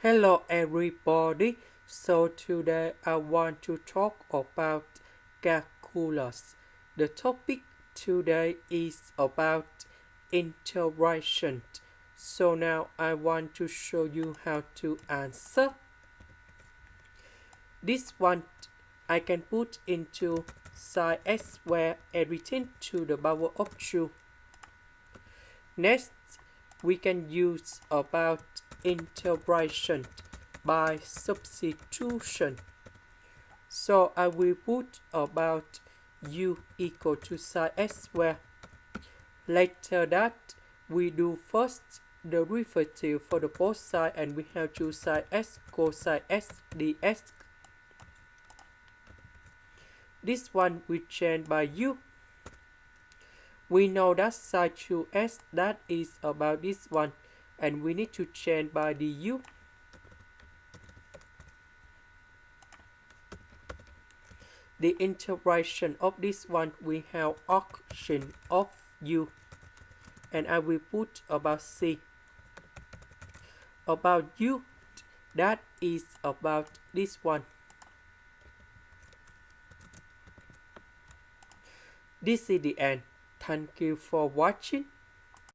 Hello everybody. So today I want to talk about calculus. The topic today is about integration. So now I want to show you how to answer. This one I can put into sin x where everything to the power of 2. Next, we can use about integration by substitution. So I will put about u equal to sin x squared. Later that, we do first the derivative for the both sides and we have to sin x cosine x dx. This one we change by u. We know that sin 2x that is about this one and we need to change by du. The integration of this one we have option of u and I will put about c. About u that is about this one. This is the end. Thank you for watching.